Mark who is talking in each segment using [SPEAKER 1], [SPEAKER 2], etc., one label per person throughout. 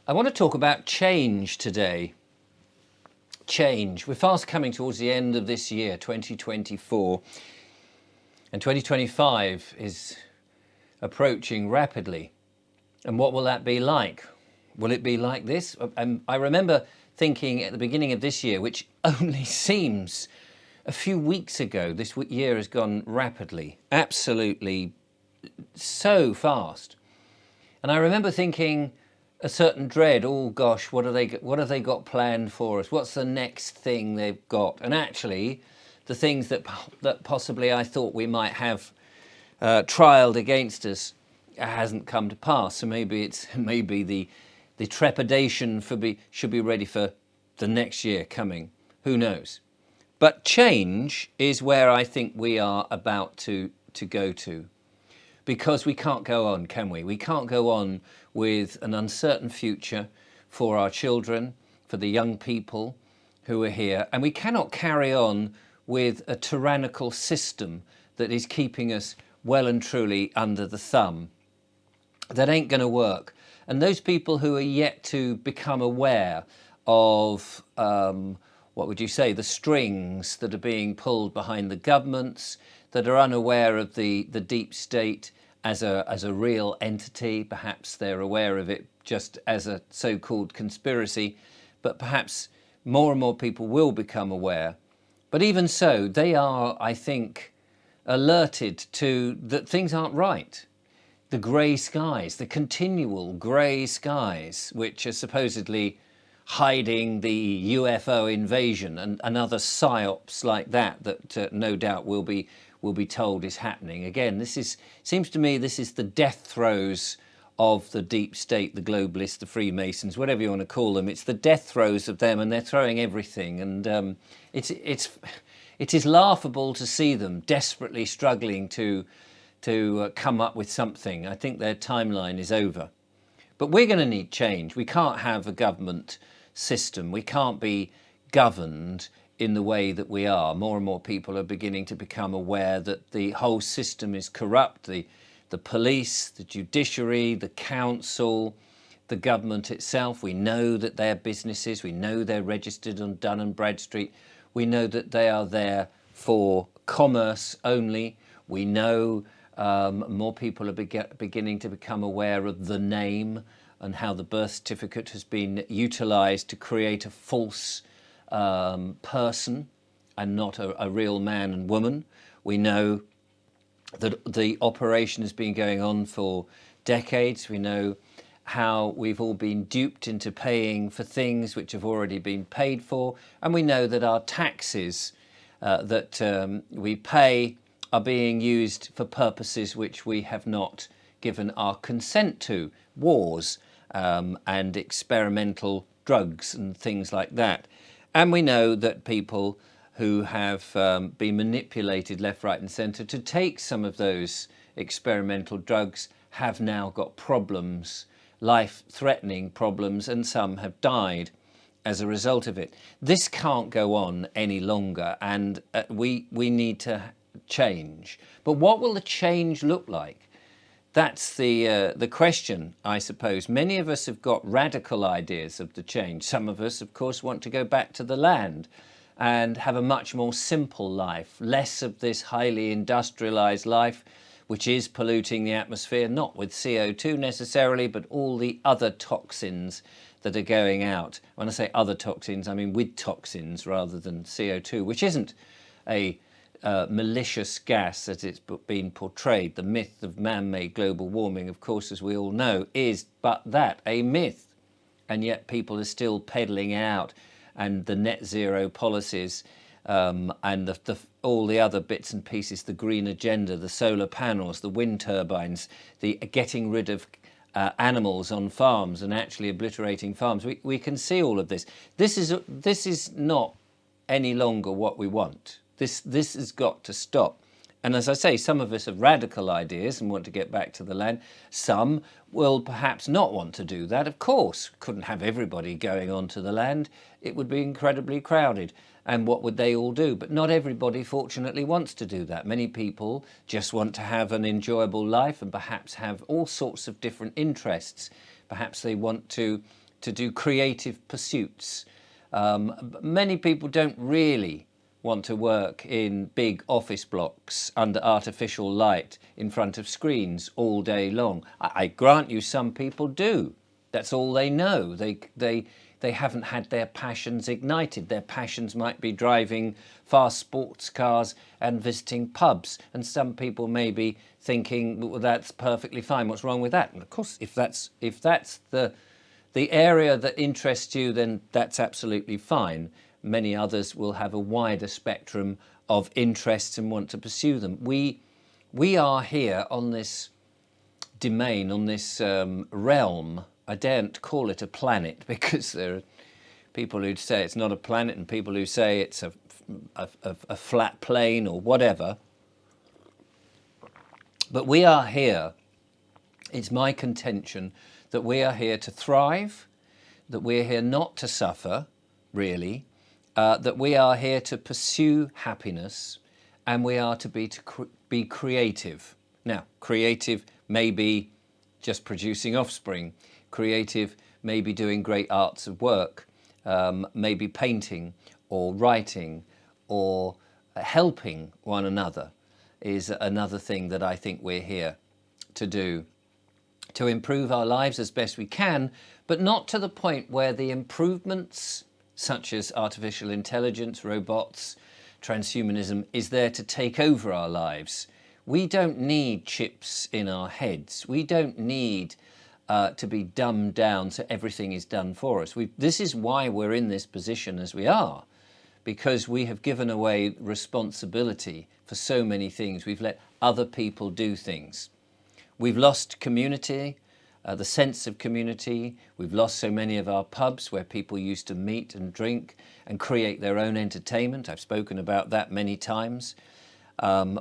[SPEAKER 1] I want to talk about change today. Change. We're fast coming towards the end of this year, 2024, and 2025 is approaching rapidly. And what will that be like? Will it be like this? I remember thinking at the beginning of this year, which only seems a few weeks ago, this year has gone rapidly, absolutely so fast. And I remember thinking a certain dread, oh gosh, what have they got planned for us? What's the next thing they've got? And actually, the things that possibly I thought we might have trialed against us hasn't come to pass. So maybe the trepidation should be ready for the next year coming. Who knows? But change is where I think we are about to go to. Because we can't go on, can we? We can't go on with an uncertain future for our children, for the young people who are here. And we cannot carry on with a tyrannical system that is keeping us well and truly under the thumb. That ain't going to work. And those people who are yet to become aware of, what would you say, the strings that are being pulled behind the governments, that are unaware of the deep state as a real entity. Perhaps they're aware of it just as a so-called conspiracy, but perhaps more and more people will become aware. But even so, they are, I think, alerted to that things aren't right. The grey skies, the continual grey skies, which are supposedly hiding the UFO invasion and other psyops like that no doubt will be told is happening. Again, seems to me this is the death throes of the deep state, the globalists, the Freemasons, whatever you want to call them. It's the death throes of them, and they're throwing everything. And it is laughable to see them desperately struggling to come up with something. I think their timeline is over. But we're going to need change. We can't have a government system. We can't be governed in the way that we are. More and more people are beginning to become aware that the whole system is corrupt. The police, the judiciary, the council, the government itself. We know that they're businesses. We know they're registered on Dun & Bradstreet. We know that they are there for commerce only. We know more people are beginning to become aware of the name and how the birth certificate has been utilised to create a false person and not a real man and woman. We know that the operation has been going on for decades. We know how we've all been duped into paying for things which have already been paid for. And we know that our taxes that we pay are being used for purposes which we have not given our consent to. Wars and experimental drugs and things like that. And we know that people who have been manipulated left, right and centre to take some of those experimental drugs have now got problems, life-threatening problems, and some have died as a result of it. This can't go on any longer, and we need to change. But what will the change look like? That's the question, I suppose. Many of us have got radical ideas of the change. Some of us, of course, want to go back to the land and have a much more simple life, less of this highly industrialised life, which is polluting the atmosphere, not with CO2 necessarily, but all the other toxins that are going out. When I say other toxins, I mean with toxins rather than CO2, which isn't a malicious gas as it's been portrayed. The myth of man-made global warming, of course, as we all know, is but that, a myth. And yet people are still peddling out, and the net zero policies and all the other bits and pieces, the green agenda, the solar panels, the wind turbines, the getting rid of animals on farms and actually obliterating farms. We can see all of this. This is not any longer what we want. This has got to stop. And as I say, some of us have radical ideas and want to get back to the land. Some will perhaps not want to do that. Of course, couldn't have everybody going onto the land. It would be incredibly crowded. And what would they all do? But not everybody, fortunately, wants to do that. Many people just want to have an enjoyable life and perhaps have all sorts of different interests. Perhaps they want to to do creative pursuits. Many people don't really want to work in big office blocks under artificial light in front of screens all day long. I grant you some people do. That's all they know. They haven't had their passions ignited. Their passions might be driving fast sports cars and visiting pubs. And some people may be thinking, well, that's perfectly fine. What's wrong with that? And of course, if that's the area that interests you, then that's absolutely fine. Many others will have a wider spectrum of interests and want to pursue them. We are here on this domain, on this realm. I daren't call it a planet, because there are people who'd say it's not a planet and people who say it's a flat plane or whatever. But we are here. It's my contention that we are here to thrive, that we're here not to suffer, really, that we are here to pursue happiness, and we are to be creative. Now, creative may be just producing offspring. Creative may be doing great arts of work, maybe painting or writing or helping one another is another thing that I think we're here to do, to improve our lives as best we can, but not to the point where the improvements such as artificial intelligence, robots, transhumanism is there to take over our lives. We don't need chips in our heads. We don't need to be dumbed down so everything is done for us. This is why we're in this position as we are, because we have given away responsibility for so many things. We've let other people do things. We've lost community, the sense of community. We've lost so many of our pubs where people used to meet and drink and create their own entertainment. I've spoken about that many times.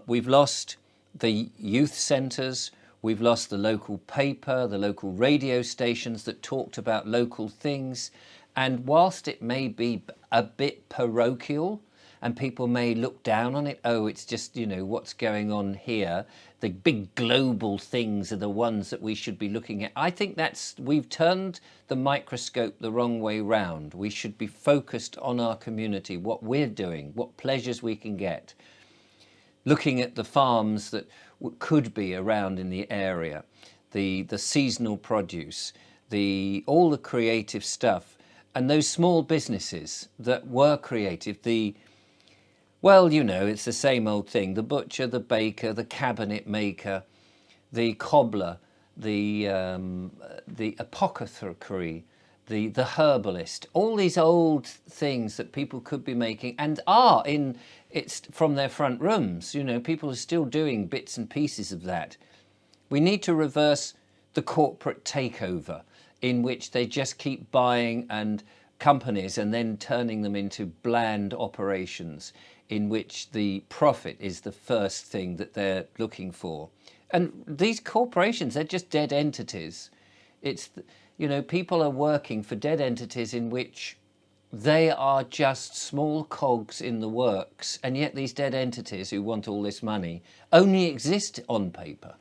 [SPEAKER 1] We've lost the youth centres. We've lost the local paper, the local radio stations that talked about local things. And whilst it may be a bit parochial and people may look down on it, oh, it's just, you know, what's going on here, the big global things are the ones that we should be looking at. I think we've turned the microscope the wrong way round. We should be focused on our community, what we're doing, what pleasures we can get. Looking at the farms that could be around in the area, the seasonal produce, all the creative stuff, and those small businesses that were creative, well, you know, it's the same old thing. The butcher, the baker, the cabinet maker, the cobbler, the apothecary, the herbalist, all these old things that people could be making and are it's from their front rooms. You know, people are still doing bits and pieces of that. We need to reverse the corporate takeover in which they just keep buying and companies and then turning them into bland operations in which the profit is the first thing that they're looking for. And these corporations, they're just dead entities. You know, people are working for dead entities in which they are just small cogs in the works, and yet these dead entities who want all this money only exist on paper.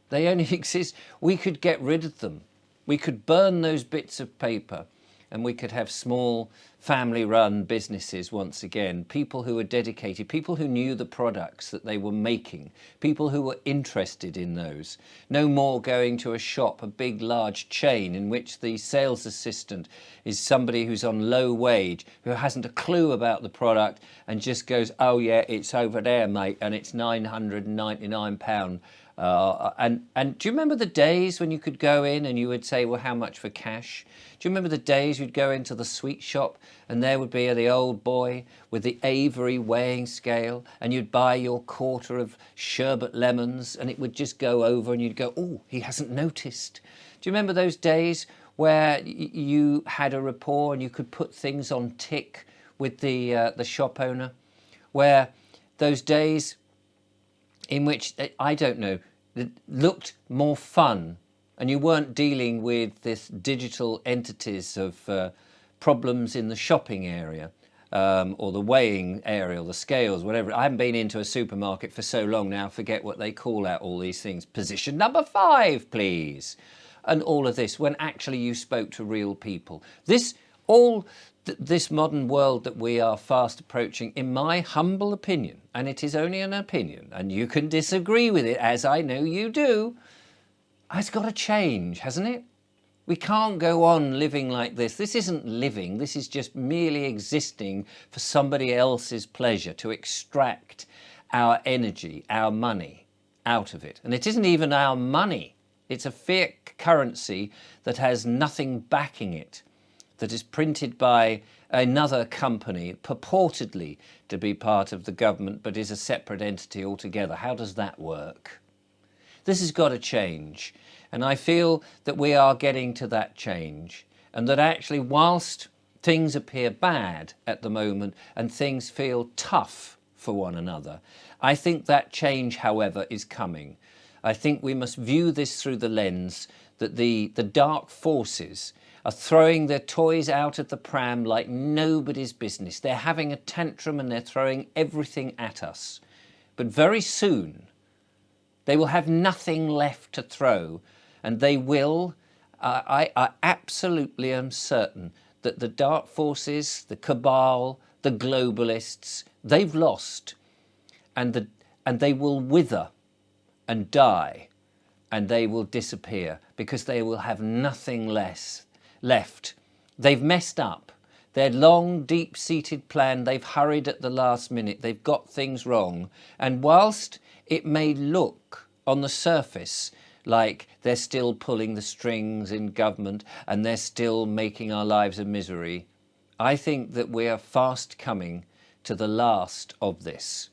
[SPEAKER 1] They only exist. We could get rid of them. We could burn those bits of paper and we could have small family-run businesses once again, people who were dedicated, people who knew the products that they were making, people who were interested in those. No more going to a shop, a big, large chain in which the sales assistant is somebody who's on low wage, who hasn't a clue about the product and just goes, oh yeah, it's over there, mate, and it's £999. And do you remember the days when you could go in and you would say, well, how much for cash? Do you remember the days you'd go into the sweet shop and there would be the old boy with the Avery weighing scale and you'd buy your quarter of sherbet lemons and it would just go over and you'd go, oh, he hasn't noticed. Do you remember those days where you had a rapport and you could put things on tick with the shop owner? Where those days in which, I don't know, it looked more fun and you weren't dealing with this digital entities of problems in the shopping area or the weighing area or the scales, whatever. I haven't been into a supermarket for so long now, I forget what they call out all these things. Position number 5, please. and all of this when actually you spoke to real people. This modern world that we are fast approaching, in my humble opinion, and it is only an opinion, and you can disagree with it, as I know you do, has got to change, hasn't it? We can't go on living like this. This isn't living. This is just merely existing for somebody else's pleasure, to extract our energy, our money out of it. And it isn't even our money. It's a fiat currency that has nothing backing it, that is printed by another company purportedly to be part of the government but is a separate entity altogether. How does that work? This has got to change. And I feel that we are getting to that change, and that actually whilst things appear bad at the moment and things feel tough for one another, I think that change, however, is coming. I think we must view this through the lens that the dark forces are throwing their toys out of the pram like nobody's business. They're having a tantrum and they're throwing everything at us. But very soon, they will have nothing left to throw, and they will, I absolutely am certain that the dark forces, the cabal, the globalists, they've lost, and they will wither and die, and they will disappear because they will have nothing less left. They've messed up. Their long, deep-seated plan, they've hurried at the last minute. They've got things wrong. And whilst it may look on the surface like they're still pulling the strings in government and they're still making our lives a misery, I think that we are fast coming to the last of this.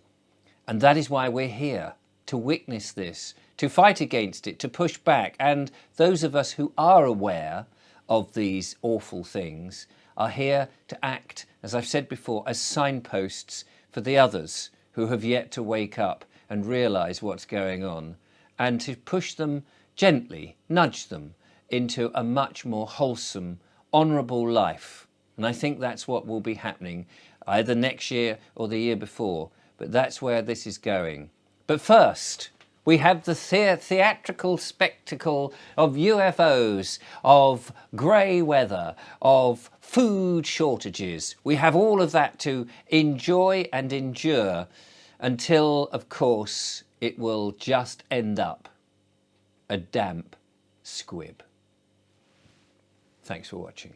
[SPEAKER 1] And that is why we're here, to witness this, to fight against it, to push back. And those of us who are aware of these awful things are here to act, as I've said before, as signposts for the others who have yet to wake up and realise what's going on, and to push them gently, nudge them into a much more wholesome, honourable life. And I think that's what will be happening either next year or the year before, but that's where this is going. But first, we have the theatrical spectacle of UFOs, of grey weather, of food shortages. We have all of that to enjoy and endure until, of course, it will just end up a damp squib. Thanks for watching.